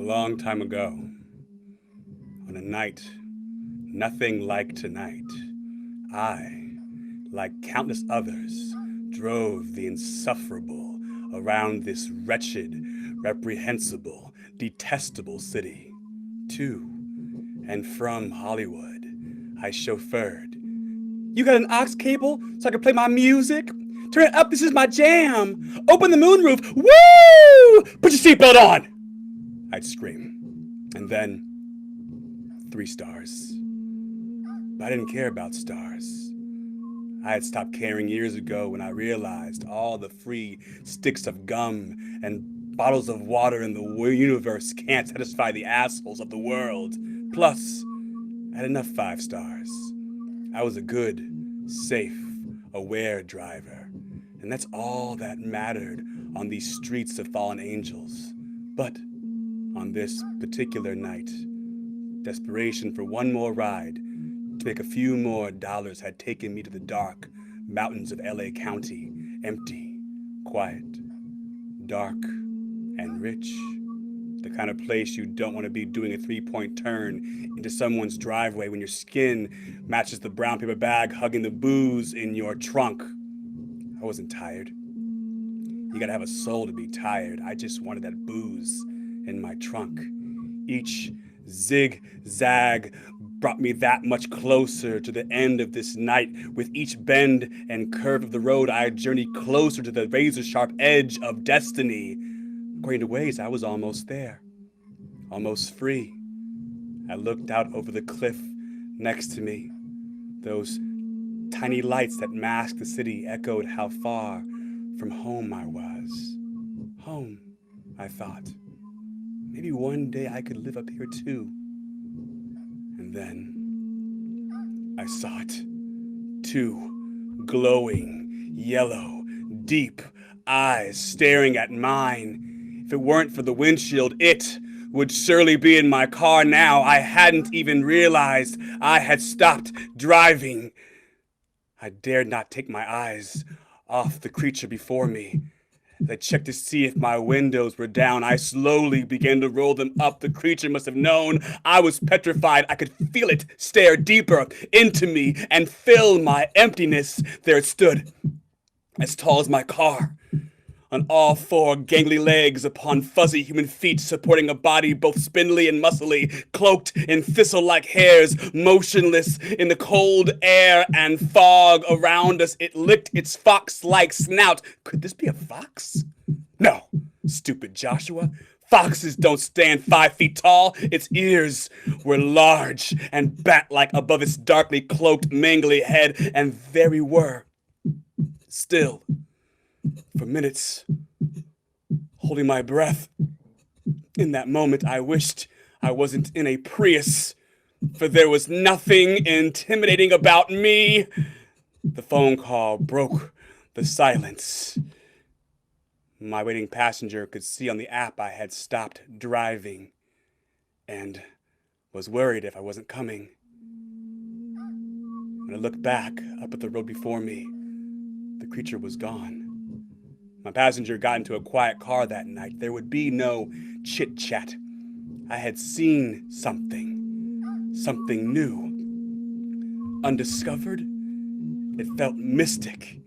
long time ago, on a night nothing like tonight, I, like countless others, drove the insufferable around this wretched, reprehensible, detestable city. To and from Hollywood, I chauffeured. You got an aux cable so I can play my music? Turn it up, this is my jam! Open the moonroof, woo! Put your seatbelt on! I'd scream. And then, 3 stars. But I didn't care about stars. I had stopped caring years ago when I realized all the free sticks of gum and bottles of water in the universe can't satisfy the assholes of the world. Plus, I had enough 5 stars. I was a good, safe, aware driver. And that's all that mattered on these streets of fallen angels. But on this particular night, desperation for one more ride to make a few more dollars had taken me to the dark mountains of LA County, empty, quiet, dark, and rich. The kind of place you don't want to be doing a 3-point turn into someone's driveway when your skin matches the brown paper bag hugging the booze in your trunk. I wasn't tired. You gotta have a soul to be tired. I just wanted that booze in my trunk. Each zigzag brought me that much closer to the end of this night. With each bend and curve of the road, I journeyed closer to the razor-sharp edge of destiny. According to Waze, I was almost there, almost free. I looked out over the cliff next to me. Those tiny lights that masked the city echoed how far from home I was. Home, I thought. Maybe one day I could live up here too. And then I saw it. 2 glowing, yellow, deep eyes staring at mine. If it weren't for the windshield, it would surely be in my car now. I hadn't even realized I had stopped driving. I dared not take my eyes off the creature before me. As I checked to see if my windows were down, I slowly began to roll them up. The creature must have known I was petrified. I could feel it stare deeper into me and fill my emptiness. There it stood, as tall as my car, on all 4 gangly legs upon fuzzy human feet, supporting a body both spindly and muscly, cloaked in thistle-like hairs, motionless in the cold air and fog around us. It licked its fox-like snout. Could this be a fox? No, stupid Joshua. Foxes don't stand 5 feet tall. Its ears were large and bat-like above its darkly cloaked, mangly head, and there we were, still, for minutes, holding my breath. In that moment, I wished I wasn't in a Prius, for there was nothing intimidating about me. The phone call broke the silence. My waiting passenger could see on the app I had stopped driving and was worried if I wasn't coming. When I looked back up at the road before me, the creature was gone. My passenger got into a quiet car that night. There would be no chit-chat. I had seen something new, undiscovered. It felt mystic.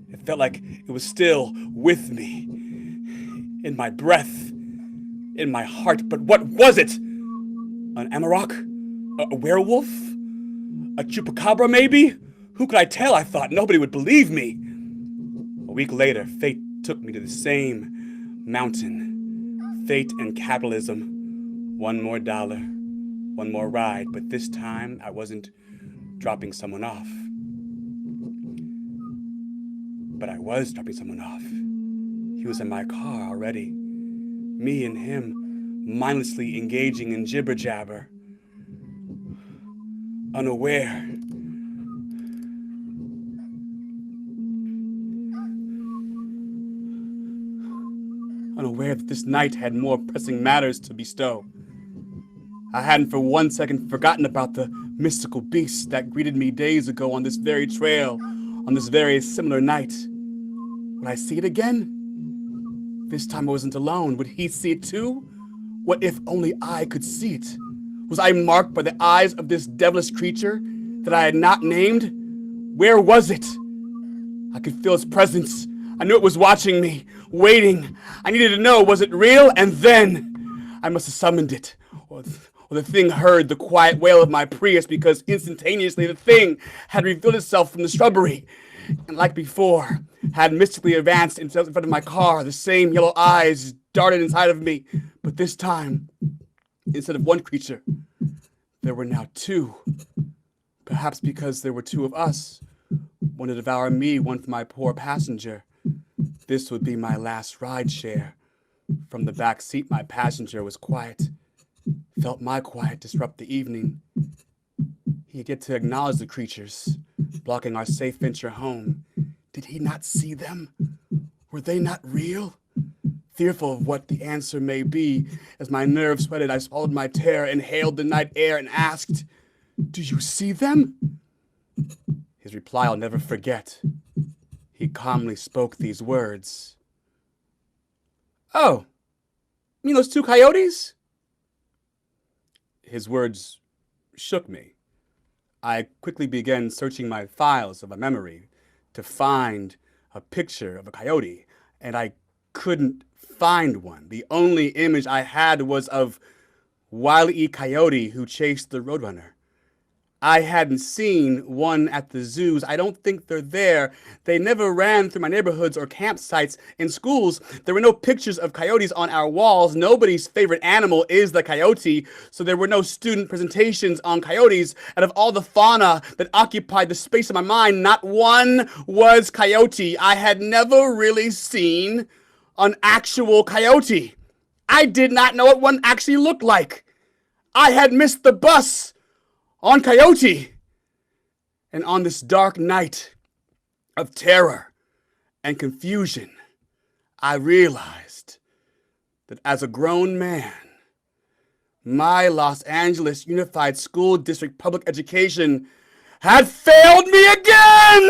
It felt like it was still with me, in my breath, in my heart. But what was it? An amarok? A werewolf? A chupacabra, maybe? Who could I tell? I thought nobody would believe me. A week later, fate took me to the same mountain. Fate and capitalism. 1 more dollar, 1 more ride, but this time I wasn't dropping someone off. But I was dropping someone off. He was in my car already. Me and him mindlessly engaging in jibber-jabber. Unaware. Unaware that this night had more pressing matters to bestow. I hadn't for 1 second forgotten about the mystical beast that greeted me days ago on this very trail, on this very similar night. Would I see it again? This time I wasn't alone. Would he see it too? What if only I could see it? Was I marked by the eyes of this devilish creature that I had not named? Where was it? I could feel its presence. I knew it was watching me, waiting. I needed to know, was it real? And then I must have summoned it. Or the thing heard the quiet wail of my Prius, because instantaneously the thing had revealed itself from the shrubbery. And like before, had mystically advanced in front of my car. The same yellow eyes darted inside of me. But this time, instead of one creature, there were now two. Perhaps because there were two of us. One to devour me, one for my poor passenger. This would be my last ride share. From the back seat, my passenger was quiet. Felt my quiet disrupt the evening. He had yet to acknowledge the creatures, blocking our safe venture home. Did he not see them? Were they not real? Fearful of what the answer may be, as my nerves sweated, I swallowed my terror, inhaled the night air, and asked, "Do you see them?" His reply I'll never forget. He calmly spoke these words. "Oh, you mean those two coyotes?" His words shook me. I quickly began searching my files of my memory to find a picture of a coyote, and I couldn't find one. The only image I had was of Wile E. Coyote, who chased the Roadrunner. I hadn't seen one at the zoos. I don't think they're there. They never ran through my neighborhoods or campsites. In schools, there were no pictures of coyotes on our walls. Nobody's favorite animal is the coyote, so there were no student presentations on coyotes. Out of all the fauna that occupied the space of my mind, not one was coyote. I had never really seen an actual coyote. I did not know what one actually looked like. I had missed the bus on Coyote. And on this dark night of terror and confusion, I realized that as a grown man, my Los Angeles Unified School District public education had failed me again!